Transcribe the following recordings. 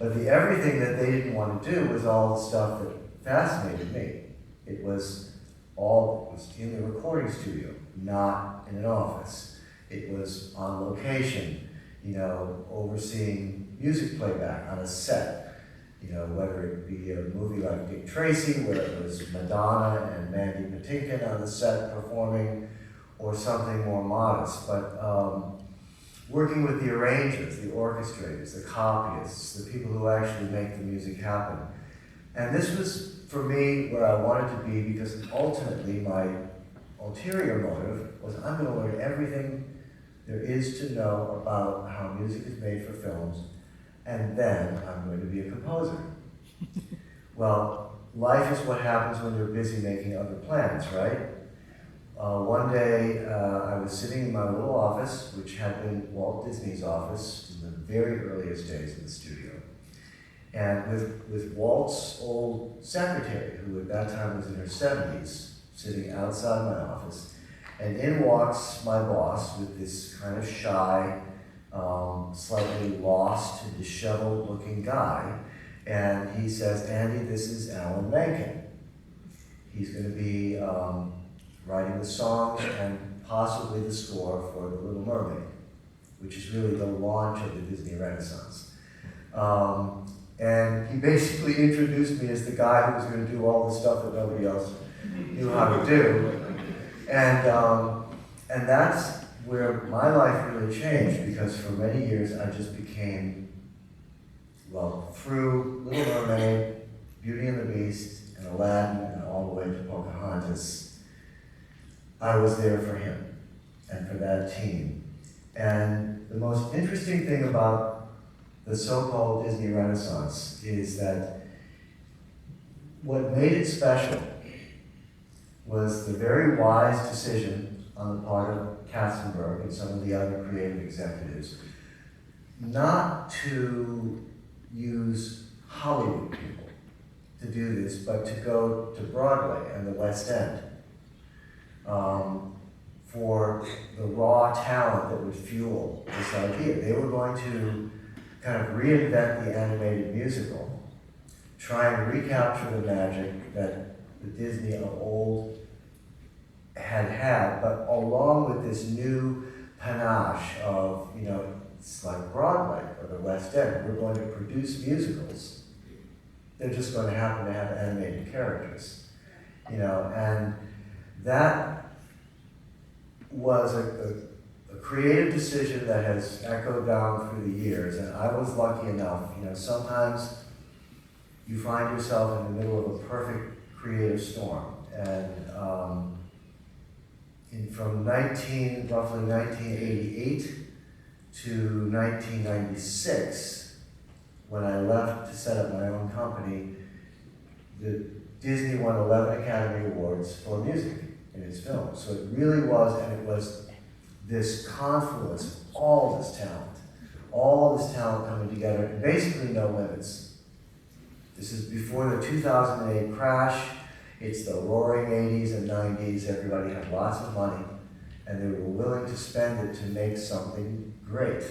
But the everything that they didn't want to do was all the stuff that fascinated me. It was in the recording studio, not in an office. It was on location, overseeing music playback on a set. Whether it be a movie like Dick Tracy, where it was Madonna and Mandy Patinkin on the set performing, or something more modest. But working with the arrangers, the orchestrators, the copyists, the people who actually make the music happen. And this was, for me, where I wanted to be, because ultimately my ulterior motive was I'm going to learn everything there is to know about how music is made for films, and then I'm going to be a composer. Well, life is what happens when you're busy making other plans, right? One day, I was sitting in my little office, which had been Walt Disney's office in the very earliest days of the studio, and with Walt's old secretary, who at that time was in her 70s, sitting outside my office, and in walks my boss with this kind of shy, slightly lost, disheveled-looking guy, and he says, "Andy, this is Alan Menken. He's going to be writing the songs and possibly the score for The Little Mermaid," which is really the launch of the Disney Renaissance. And he basically introduced me as the guy who was going to do all the stuff that nobody else knew how to do. And that's where my life really changed, because for many years I just became, through Little Mermaid, Beauty and the Beast, and Aladdin, and all the way to Pocahontas, I was there for him and for that team. And the most interesting thing about the so-called Disney Renaissance is that what made it special was the very wise decision on the part of Katzenberg and some of the other creative executives not to use Hollywood people to do this, but to go to Broadway and the West End for the raw talent that would fuel this idea. They were going to kind of reinvent the animated musical, try and recapture the magic that the Disney of old had, but along with this new panache of, it's like Broadway or the West End. We're going to produce musicals. They're just going to happen to have animated characters, and that was a creative decision that has echoed down through the years, and I was lucky enough, sometimes you find yourself in the middle of a perfect creative storm, and from roughly 1988 to 1996, when I left to set up my own company, Disney won 11 Academy Awards for music in its films. So it really was, and it was this confluence of all this talent coming together, and basically no limits. This is before the 2008 crash. It's the roaring 80s and 90s. Everybody had lots of money, and they were willing to spend it to make something great.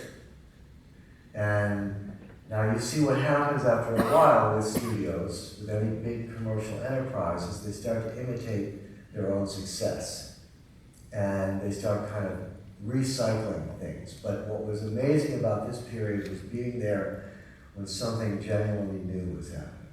And now you see what happens after a while with studios, with any big commercial enterprises. They start to imitate their own success, and they start kind of recycling things. But what was amazing about this period was being there when something genuinely new was happening.